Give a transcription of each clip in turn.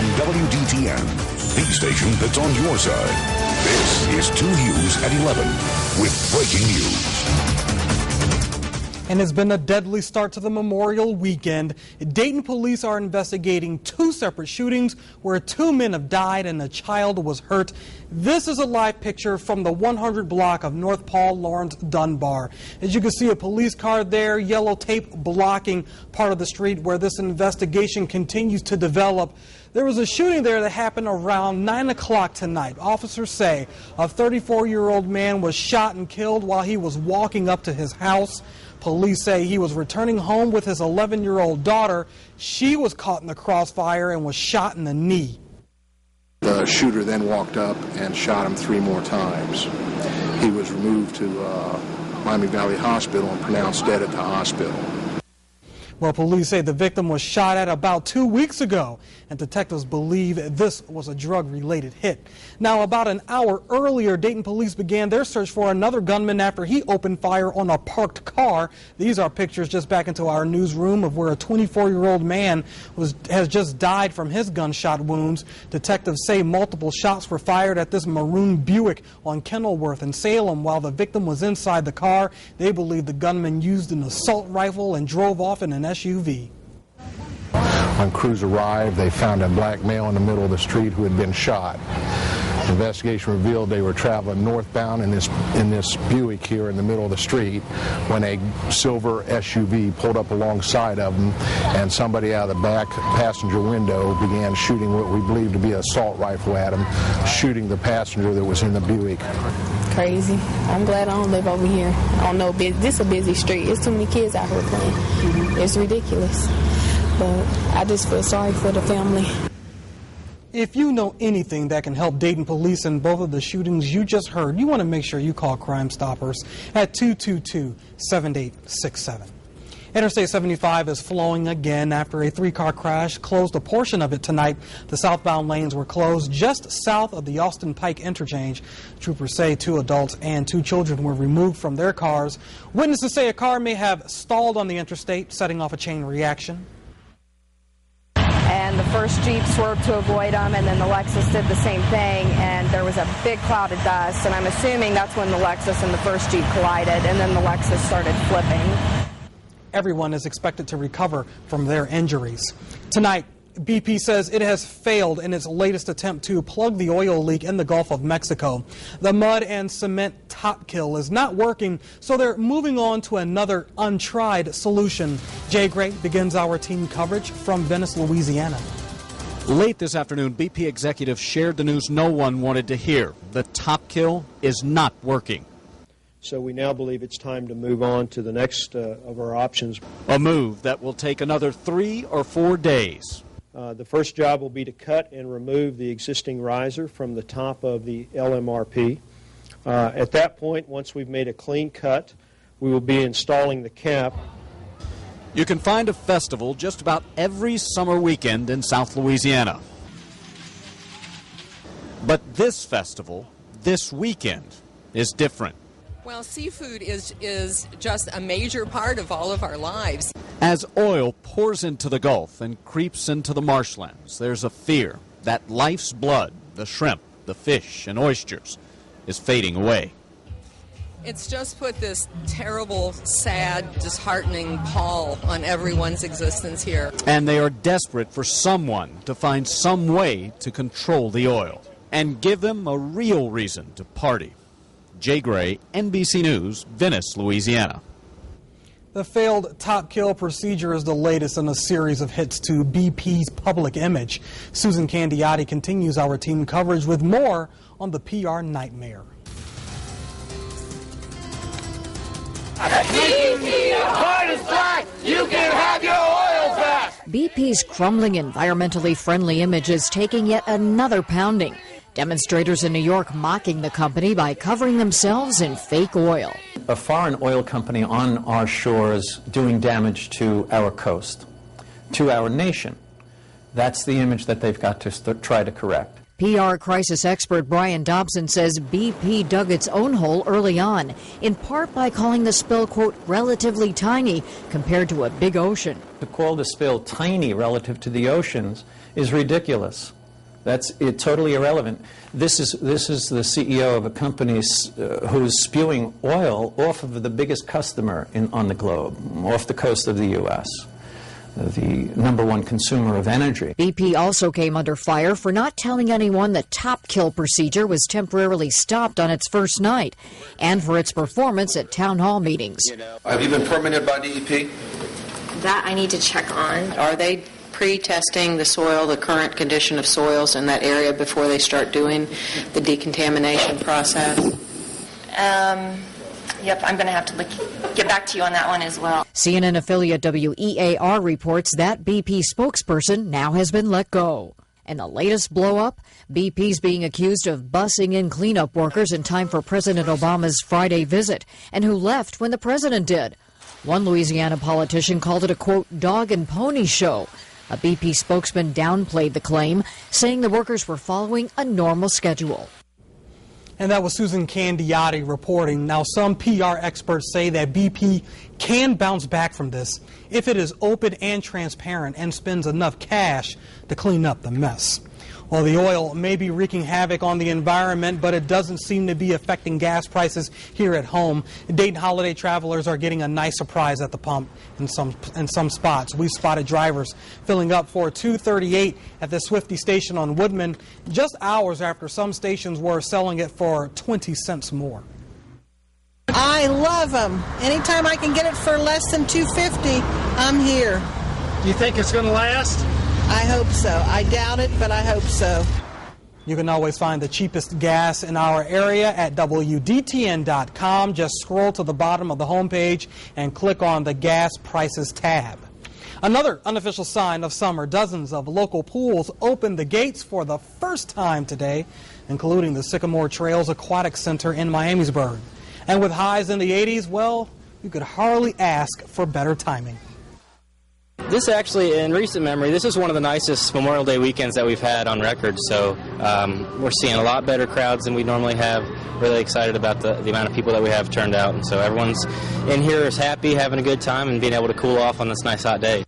on WDTN, the station that's on your side. This is 2 News at 11 with breaking news. And it's been a deadly start to the Memorial Weekend. Dayton police are investigating 2 separate shootings where 2 men have died and a child was hurt. This is a live picture from the 100 block of North Paul Lawrence Dunbar. As you can see, a police car there, yellow tape blocking part of the street where this investigation continues to develop. There was a shooting there that happened around 9 o'clock tonight. Officers say a 34-year-old man was shot and killed while he was walking up to his house. Police say he was returning home with his 11-year-old daughter. She was caught in the crossfire and was shot in the knee. The shooter then walked up and shot him 3 more times. He was removed to Miami Valley Hospital and pronounced dead at the hospital. Well, police say the victim was shot at about 2 weeks ago, and detectives believe this was a drug-related hit. Now, about an hour earlier, Dayton police began their search for another gunman after he opened fire on a parked car. These are pictures just back into our newsroom of where a 24-year-old man has just died from his gunshot wounds. Detectives say multiple shots were fired at this maroon Buick on Kenilworth in Salem while the victim was inside the car. They believe the gunman used an assault rifle and drove off in an SUV. When crews arrived, they found a black male in the middle of the street who had been shot. The investigation revealed they were traveling northbound in this Buick here in the middle of the street when a silver SUV pulled up alongside of them, and somebody out of the back passenger window began shooting what we believe to be an assault rifle at him, shooting the passenger that was in the Buick. Crazy. I'm glad I don't live over here. I don't know, this is a busy street. There's too many kids out here playing. It's ridiculous. But I just feel sorry for the family. If you know anything that can help Dayton police in both of the shootings you just heard, you want to make sure you call Crime Stoppers at 222-7867. Interstate 75 is flowing again after a 3-car crash closed a portion of it tonight. The southbound lanes were closed just south of the Austin Pike interchange. Troopers say 2 adults and 2 children were removed from their cars. Witnesses say a car may have stalled on the interstate, setting off a chain reaction. And the first Jeep swerved to avoid them, and then the Lexus did the same thing, and there was a big cloud of dust, and I'm assuming that's when the Lexus and the first Jeep collided, and then the Lexus started flipping. Everyone is expected to recover from their injuries. Tonight, BP says it has failed in its latest attempt to plug the oil leak in the Gulf of Mexico. The mud and cement top kill is not working, so they're moving on to another untried solution. Jay Gray begins our team coverage from Venice, Louisiana. Late this afternoon, BP executives shared the news no one wanted to hear. The top kill is not working. So we now believe it's time to move on to the next of our options. A move that will take another 3 or 4 days. The first job will be to cut and remove the existing riser from the top of the LMRP. At that point, once we've made a clean cut, we will be installing the cap. You can find a festival just about every summer weekend in South Louisiana. But this festival, this weekend, is different. Well, seafood is just a major part of all of our lives. As oil pours into the Gulf and creeps into the marshlands, there's a fear that life's blood, the shrimp, the fish, and oysters, is fading away. It's just put this terrible, sad, disheartening pall on everyone's existence here. And they are desperate for someone to find some way to control the oil and give them a real reason to party. Jay Gray, NBC News, Venice, Louisiana. The failed top kill procedure is the latest in a series of hits to BP's public image. Susan Candiotti continues our team coverage with more on the PR nightmare. You can have your oil back. BP's crumbling, environmentally friendly image is taking yet another pounding. Demonstrators in New York mocking the company by covering themselves in fake oil. A foreign oil company on our shores doing damage to our coast, to our nation. That's the image that they've got to try to correct. PR crisis expert Brian Dobson says BP dug its own hole early on, in part by calling the spill, quote, relatively tiny compared to a big ocean. To call the spill tiny relative to the oceans is ridiculous. That's totally irrelevant. This is the CEO of a company who's spewing oil off of the biggest customer on the globe, off the coast of the U.S., the #1 consumer of energy. BP also came under fire for not telling anyone the top kill procedure was temporarily stopped on its first night, and for its performance at town hall meetings. Have you been permitted by DEP? That I need to check on. Are they pre-testing the soil, the current condition of soils in that area before they start doing the decontamination process? Yep, I'm going to have to get back to you on that one as well. CNN affiliate WEAR reports that BP spokesperson now has been let go. And the latest blow-up, BP's being accused of bussing in cleanup workers in time for President Obama's Friday visit, and who left when the president did. One Louisiana politician called it a, quote, dog and pony show. A BP spokesman downplayed the claim, saying the workers were following a normal schedule. And that was Susan Candiotti reporting. Now, some PR experts say that BP can bounce back from this if it is open and transparent and spends enough cash to clean up the mess. Well, the oil may be wreaking havoc on the environment, but it doesn't seem to be affecting gas prices here at home. Dayton holiday travelers are getting a nice surprise at the pump in some spots. We spotted drivers filling up for $2.38 at the Swifty station on Woodman, just hours after some stations were selling it for 20 cents more. I love them. Anytime I can get it for less than $2.50, I'm here. Do you think it's going to last? I hope so. I doubt it, but I hope so. You can always find the cheapest gas in our area at WDTN.com. Just scroll to the bottom of the homepage and click on the gas prices tab. Another unofficial sign of summer, dozens of local pools opened the gates for the first time today, including the Sycamore Trails Aquatic Center in Miamisburg. And with highs in the 80s, well, you could hardly ask for better timing. This actually, in recent memory, this is one of the nicest Memorial Day weekends that we've had on record, so we're seeing a lot better crowds than we normally have. Really excited about the amount of people that we have turned out, and so everyone's in here is happy, having a good time, and being able to cool off on this nice hot day.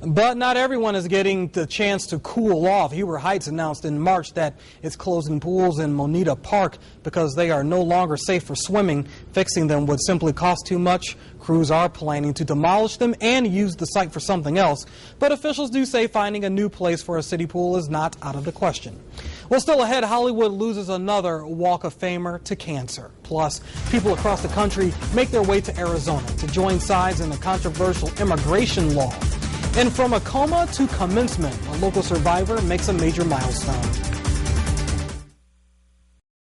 But not everyone is getting the chance to cool off. Heber Heights announced in March that it's closing pools in Moneta Park because they are no longer safe for swimming. Fixing them would simply cost too much. Crews are planning to demolish them and use the site for something else. But officials do say finding a new place for a city pool is not out of the question. Well, still ahead, Hollywood loses another Walk of Famer to cancer. Plus, people across the country make their way to Arizona to join sides in the controversial immigration law. And from a coma to commencement, a local survivor makes a major milestone.